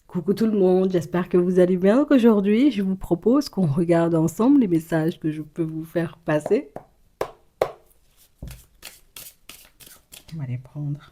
Coucou tout le monde, j'espère que vous allez bien. Donc aujourd'hui, je vous propose qu'on regarde ensemble les messages que je peux vous faire passer. On va les prendre.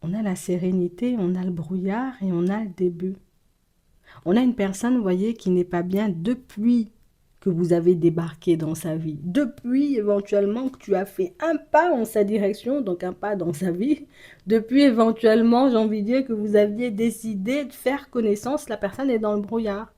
On a la sérénité, on a le brouillard et on a le début. On a une personne, vous voyez, qui n'est pas bien depuis que vous avez débarqué dans sa vie. Depuis éventuellement que tu as fait un pas en sa direction, donc un pas dans sa vie. Depuis éventuellement, j'ai envie de dire que vous aviez décidé de faire connaissance, la personne est dans le brouillard.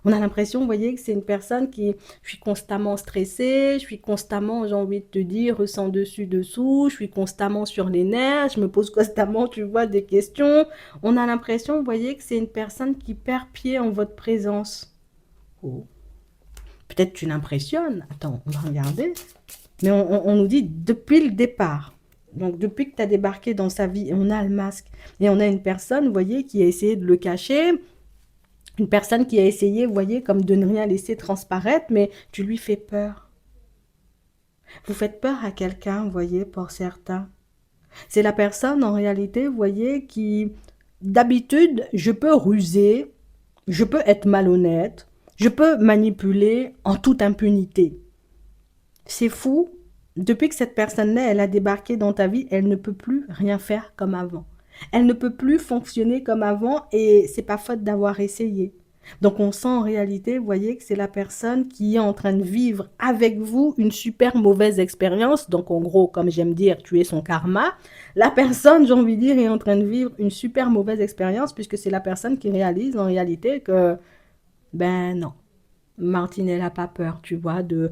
On a l'impression, vous voyez, que c'est une personne je suis constamment stressée, je suis constamment, j'ai envie de te dire, sans dessus dessous, je suis constamment sur les nerfs, je me pose constamment, tu vois, des questions. On a l'impression, vous voyez, que c'est une personne qui perd pied en votre présence. Oh. Peut-être tu l'impressionnes. Attends, on va regarder. Mais on nous dit depuis le départ. Donc depuis que tu as débarqué dans sa vie, on a le masque. Et on a une personne, vous voyez, qui a essayé de le cacher. Une personne qui a essayé, vous voyez, comme de ne rien laisser transparaître, mais tu lui fais peur. Vous faites peur à quelqu'un, vous voyez, pour certains. C'est la personne, en réalité, vous voyez, qui, d'habitude, je peux ruser, je peux être malhonnête, je peux manipuler en toute impunité. C'est fou. Depuis que cette personne-là, elle a débarqué dans ta vie, elle ne peut plus rien faire comme avant. Elle ne peut plus fonctionner comme avant et c'est pas faute d'avoir essayé. Donc on sent en réalité, vous voyez, que c'est la personne qui est en train de vivre avec vous une super mauvaise expérience. Donc en gros, comme j'aime dire, tu es son karma. La personne, j'ai envie de dire, est en train de vivre une super mauvaise expérience puisque c'est la personne qui réalise en réalité que, ben non, Martine, elle n'a pas peur, tu vois, de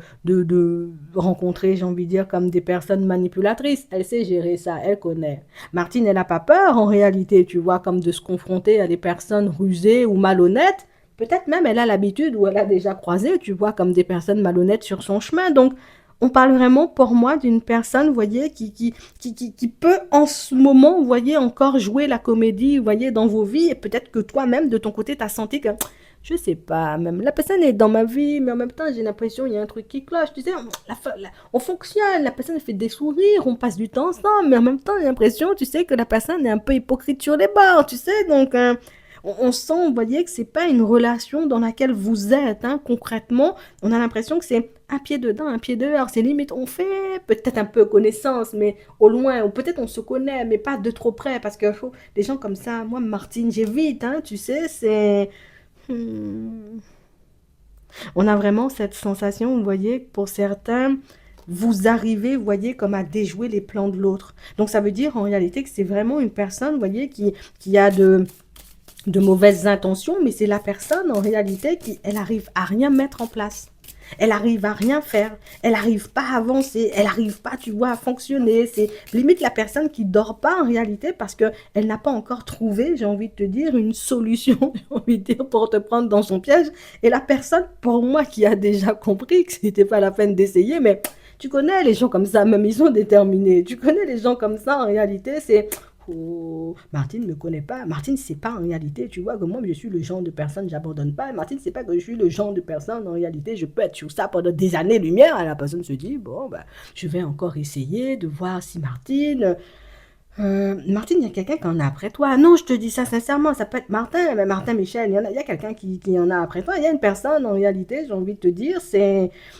rencontrer, j'ai envie de dire, comme des personnes manipulatrices. Elle sait gérer ça, elle connaît. Martine, elle n'a pas peur, en réalité, tu vois, comme de se confronter à des personnes rusées ou malhonnêtes. Peut-être même elle a l'habitude ou elle a déjà croisé, tu vois, comme des personnes malhonnêtes sur son chemin. Donc, on parle vraiment pour moi d'une personne, vous voyez, qui peut en ce moment, vous voyez, encore jouer la comédie, vous voyez, dans vos vies. Et peut-être que toi-même, de ton côté, tu as senti que je sais pas, même la personne est dans ma vie, mais en même temps, j'ai l'impression qu'il y a un truc qui cloche. Tu sais, on fonctionne, la personne fait des sourires, on passe du temps ensemble, mais en même temps, j'ai l'impression, tu sais, que la personne est un peu hypocrite sur les bords, tu sais. Donc, on sent, vous voyez, que c'est pas une relation dans laquelle vous êtes, hein, concrètement. On a l'impression que c'est un pied dedans, un pied dehors. C'est limite, on fait peut-être un peu connaissance, mais au loin, ou peut-être on se connaît, mais pas de trop près, parce que des gens comme ça, moi, Martine, j'évite, hein, tu sais, c'est. Hmm. On a vraiment cette sensation, vous voyez, pour certains, vous arrivez, vous voyez, comme à déjouer les plans de l'autre. Donc ça veut dire en réalité que c'est vraiment une personne, vous voyez, qui a de mauvaises intentions, mais c'est la personne en réalité qui, elle arrive à rien mettre en place. Elle arrive à rien faire, elle n'arrive pas à avancer, elle n'arrive pas, tu vois, à fonctionner. C'est limite la personne qui dort pas en réalité parce que elle n'a pas encore trouvé, j'ai envie de te dire, une solution, j'ai envie de dire, pour te prendre dans son piège. Et la personne, pour moi, qui a déjà compris que c'était pas la peine d'essayer, mais tu connais les gens comme ça, même ils sont déterminés. Tu connais les gens comme ça, en réalité, c'est oh, Martine ne me connaît pas. Martine, c'est pas en réalité, tu vois, que moi, je suis le genre de personne, j'abandonne pas. Martine, c'est pas que je suis le genre de personne, en réalité, je peux être sur ça pendant des années-lumière. Et la personne se dit, bon, bah, je vais encore essayer de voir si Martine, il y a quelqu'un qui en a après toi. Non, je te dis ça sincèrement, ça peut être Martin, mais Martin Michel, il y a quelqu'un qui en a après toi. Il y a une personne, en réalité, j'ai envie de te dire,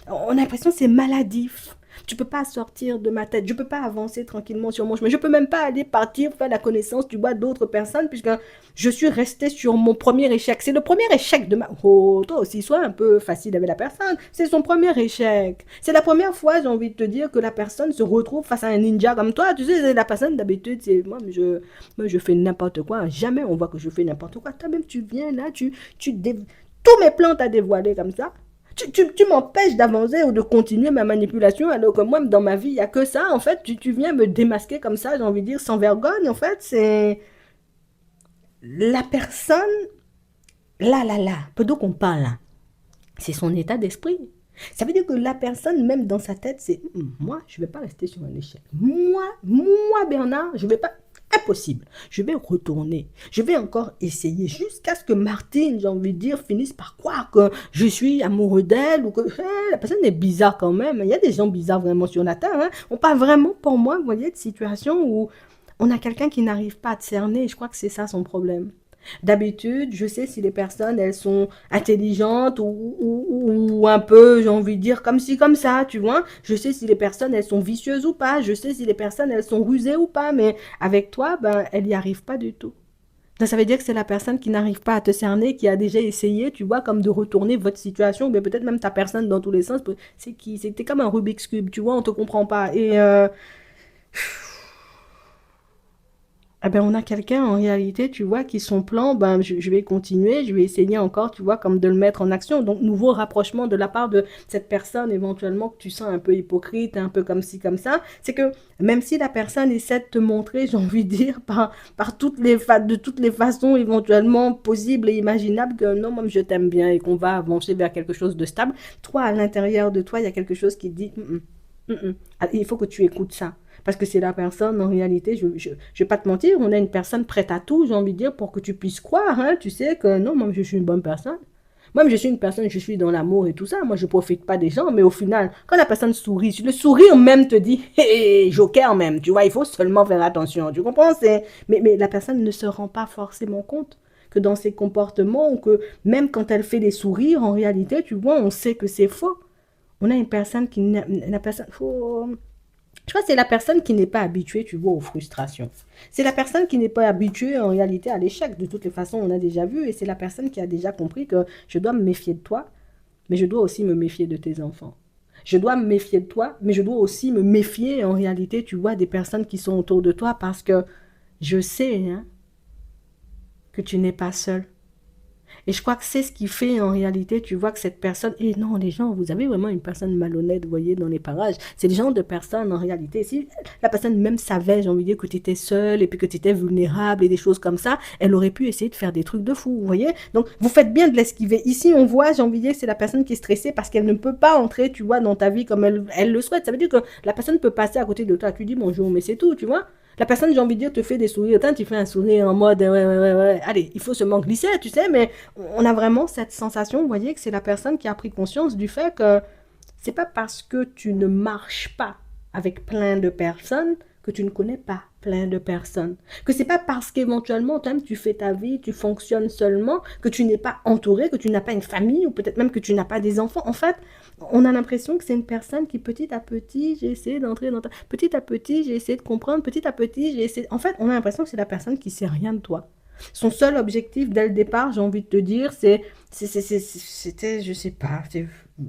on a l'impression que c'est maladif. Tu peux pas sortir de ma tête, je peux pas avancer tranquillement sur mon chemin, je peux même pas aller partir faire la connaissance, tu vois, d'autres personnes, puisque je suis restée sur mon premier échec. C'est le premier échec de ma... Oh, toi aussi, sois un peu facile avec la personne. C'est son premier échec. C'est la première fois, j'ai envie de te dire, que la personne se retrouve face à un ninja comme toi. Tu sais, la personne, d'habitude, c'est... Moi, je fais n'importe quoi. Jamais on voit que je fais n'importe quoi. Toi-même, tu viens là, tous mes plans t'as dévoilé comme ça. Tu m'empêches d'avancer ou de continuer ma manipulation alors que moi, dans ma vie, il n'y a que ça. En fait, tu viens me démasquer comme ça, j'ai envie de dire, sans vergogne. En fait, c'est la personne, là, plutôt qu'on parle là, c'est son état d'esprit. Ça veut dire que la personne, même dans sa tête, c'est moi, je ne vais pas rester sur un échec. Moi, Bernard, je ne vais pas. Impossible. Je vais retourner. Je vais encore essayer jusqu'à ce que Martine, j'ai envie de dire, finisse par croire que je suis amoureux d'elle ou que la personne est bizarre quand même. Il y a des gens bizarres vraiment sur la terre. Hein. On parle vraiment, pour moi, vous voyez, de situations où On a quelqu'un qui n'arrive pas à te cerner, et je crois que c'est ça son problème. D'habitude, je sais si les personnes, elles sont intelligentes ou un peu, j'ai envie de dire, comme ci, comme ça, tu vois. Je sais si les personnes, elles sont vicieuses ou pas. Je sais si les personnes, elles sont rusées ou pas. Mais avec toi, ben, elle n'y arrive pas du tout. Donc, ça veut dire que c'est la personne qui n'arrive pas à te cerner, qui a déjà essayé, tu vois, comme de retourner votre situation, mais peut-être même ta personne dans tous les sens. C'était comme un Rubik's Cube, tu vois, on te comprend pas. Eh ben, on a quelqu'un en réalité, tu vois, qui son plan, ben, je vais continuer, je vais essayer encore, tu vois, comme de le mettre en action. Donc, nouveau rapprochement de la part de cette personne, éventuellement, que tu sens un peu hypocrite, un peu comme ci, comme ça. C'est que même si la personne essaie de te montrer, j'ai envie de dire, par de toutes les façons éventuellement possibles et imaginables, que non, moi, je t'aime bien et qu'on va avancer vers quelque chose de stable, toi, à l'intérieur de toi, il y a quelque chose qui dit, il faut que tu écoutes ça. Parce que c'est la personne, en réalité, je vais pas te mentir, on a une personne prête à tout, j'ai envie de dire, pour que tu puisses croire, hein, tu sais que non, moi je suis une bonne personne. Moi je suis une personne, je suis dans l'amour et tout ça, moi je profite pas des gens, mais au final, quand la personne sourit, le sourire même te dit, hé, joker même, tu vois, il faut seulement faire attention, tu comprends, mais la personne ne se rend pas forcément compte que dans ses comportements, ou que même quand elle fait des sourires, en réalité, tu vois, on sait que c'est faux. On a une personne qui la personne, faut, je crois que c'est la personne qui n'est pas habituée, tu vois, aux frustrations. C'est la personne qui n'est pas habituée en réalité à l'échec. De toutes les façons, on a déjà vu. Et c'est la personne qui a déjà compris que je dois me méfier de toi, mais je dois aussi me méfier de tes enfants. Je dois me méfier de toi, mais je dois aussi me méfier en réalité, tu vois, des personnes qui sont autour de toi parce que je sais, hein, que tu n'es pas seul. Et je crois que c'est ce qui fait en réalité, tu vois que cette personne, et non, les gens, vous avez vraiment une personne malhonnête, vous voyez, dans les parages. C'est le genre de personne en réalité. Si la personne même savait, j'ai envie de dire, que tu étais seule et puis que tu étais vulnérable et des choses comme ça, elle aurait pu essayer de faire des trucs de fou, vous voyez. Donc, vous faites bien de l'esquiver. Ici, on voit, j'ai envie de dire, que c'est la personne qui est stressée parce qu'elle ne peut pas entrer, tu vois, dans ta vie comme elle le souhaite. Ça veut dire que la personne peut passer à côté de toi. Tu dis bonjour, mais c'est tout, tu vois. La personne, j'ai envie de dire, te fait des sourires. Tant tu fais un sourire en mode, ouais, ouais, ouais, ouais. Allez, il faut seulement glisser, tu sais, mais on a vraiment cette sensation, vous voyez, que c'est la personne qui a pris conscience du fait que c'est pas parce que tu ne marches pas avec plein de personnes que tu ne connais pas plein de personnes. Que c'est pas parce qu'éventuellement, toi tu fais ta vie, tu fonctionnes seulement, que tu n'es pas entouré, que tu n'as pas une famille, ou peut-être même que tu n'as pas des enfants. En fait, on a l'impression que c'est une personne qui, petit à petit, j'ai essayé d'entrer dans ta... Petit à petit, j'ai essayé de comprendre, petit à petit, j'ai essayé... En fait, on a l'impression que c'est la personne qui sait rien de toi. Son seul objectif dès le départ, j'ai envie de te dire, c'était, je sais pas,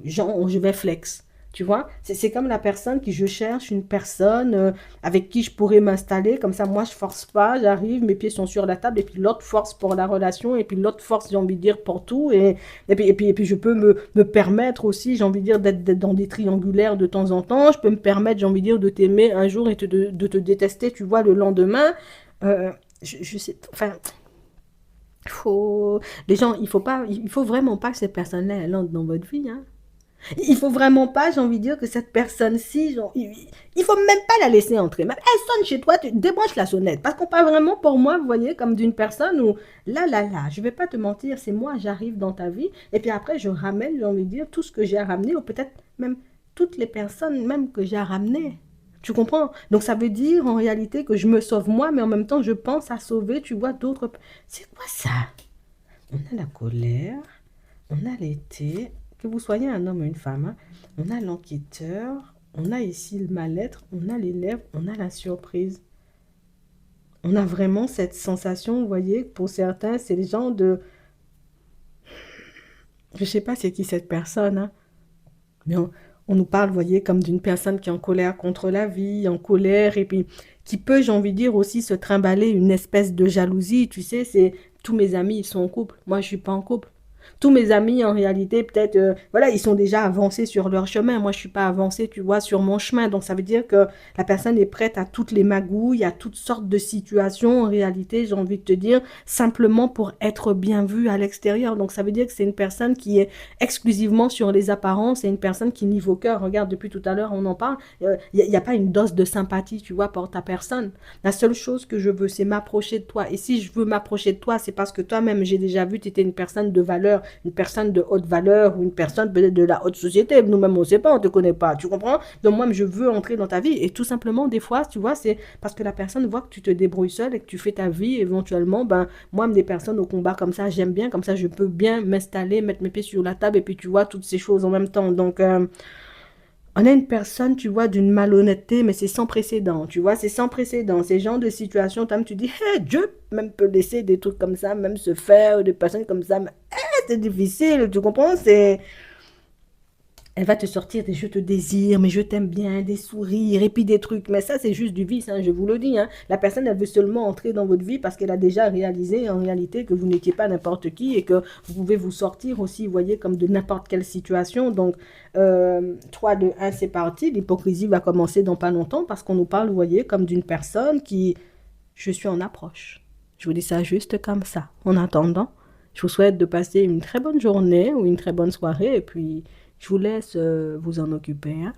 genre, je vais flex. Tu vois, c'est comme la personne qui je cherche, une personne avec qui je pourrais m'installer. Comme ça, moi, je force pas, j'arrive, mes pieds sont sur la table, et puis l'autre force pour la relation, et puis l'autre force, j'ai envie de dire, pour tout. Et puis je peux me permettre aussi, j'ai envie de dire, d'être dans des triangulaires de temps en temps. Je peux me permettre, j'ai envie de dire, de t'aimer un jour et de te détester, tu vois, le lendemain. Je sais, enfin, les gens, il faut vraiment pas que cette personne-là, elle entre dans votre vie, hein. Il faut vraiment pas, j'ai envie de dire, que cette personne-ci, genre, il faut même pas la laisser entrer. Même elle sonne chez toi, tu débranches la sonnette. Parce qu'on parle vraiment pour moi, vous voyez, comme d'une personne où, là, je vais pas te mentir, c'est moi, j'arrive dans ta vie, et puis après, je ramène, j'ai envie de dire, tout ce que j'ai à ramener, ou peut-être même toutes les personnes même que j'ai à ramener. Tu comprends? Donc ça veut dire en réalité que je me sauve moi, mais en même temps, je pense à sauver, tu vois, d'autres. C'est quoi ça? On a la colère, on a l'été, que vous soyez un homme ou une femme, hein, on a l'enquêteur, on a ici le mal-être, on a les lèvres, on a la surprise. On a vraiment cette sensation, vous voyez, pour certains, c'est le genre de... Je sais pas c'est qui cette personne, hein, mais on nous parle, vous voyez, comme d'une personne qui est en colère contre la vie, en colère, et puis qui peut, j'ai envie de dire, aussi se trimballer une espèce de jalousie. Tu sais, c'est tous mes amis, ils sont en couple. Moi, je suis pas en couple. Tous mes amis, en réalité, peut-être, voilà, ils sont déjà avancés sur leur chemin. Moi, je suis pas avancée, tu vois, sur mon chemin. Donc, ça veut dire que la personne est prête à toutes les magouilles, à toutes sortes de situations, en réalité, j'ai envie de te dire, simplement pour être bien vue à l'extérieur. Donc, ça veut dire que c'est une personne qui est exclusivement sur les apparences, et une personne qui, niveau cœur, regarde, depuis tout à l'heure, on en parle, y a pas une dose de sympathie, tu vois, pour ta personne. La seule chose que je veux, c'est m'approcher de toi. Et si je veux m'approcher de toi, c'est parce que toi-même, j'ai déjà vu, tu étais une personne de valeur, valeur, une personne de haute valeur ou une personne peut-être de la haute société. Nous-mêmes, on ne sait pas, on ne te connaît pas. Tu comprends? Donc, moi, je veux entrer dans ta vie. Et tout simplement, des fois, tu vois, c'est parce que la personne voit que tu te débrouilles seul et que tu fais ta vie. Éventuellement, ben, moi, des personnes au combat comme ça, j'aime bien. Comme ça, je peux bien m'installer, mettre mes pieds sur la table et puis, tu vois, toutes ces choses en même temps. Donc, on a une personne, tu vois, d'une malhonnêteté, mais c'est sans précédent, tu vois, c'est sans précédent. Ces genres de situations, tu dis, hey, Dieu même peut laisser des trucs comme ça, même se faire, des personnes comme ça, mais c'est difficile, tu comprends? Elle va te sortir des je te désire, mais je t'aime bien, des sourires, et puis des trucs. Mais ça, c'est juste du vice, hein, je vous le dis. Hein. La personne, elle veut seulement entrer dans votre vie parce qu'elle a déjà réalisé en réalité que vous n'étiez pas n'importe qui et que vous pouvez vous sortir aussi, vous voyez, comme de n'importe quelle situation. Donc, 3, 2, 1, c'est parti. L'hypocrisie va commencer dans pas longtemps parce qu'on nous parle, vous voyez, comme d'une personne qui... Je suis en approche. Je vous dis ça juste comme ça. En attendant, je vous souhaite de passer une très bonne journée ou une très bonne soirée et puis je vous laisse vous en occuper. Hein.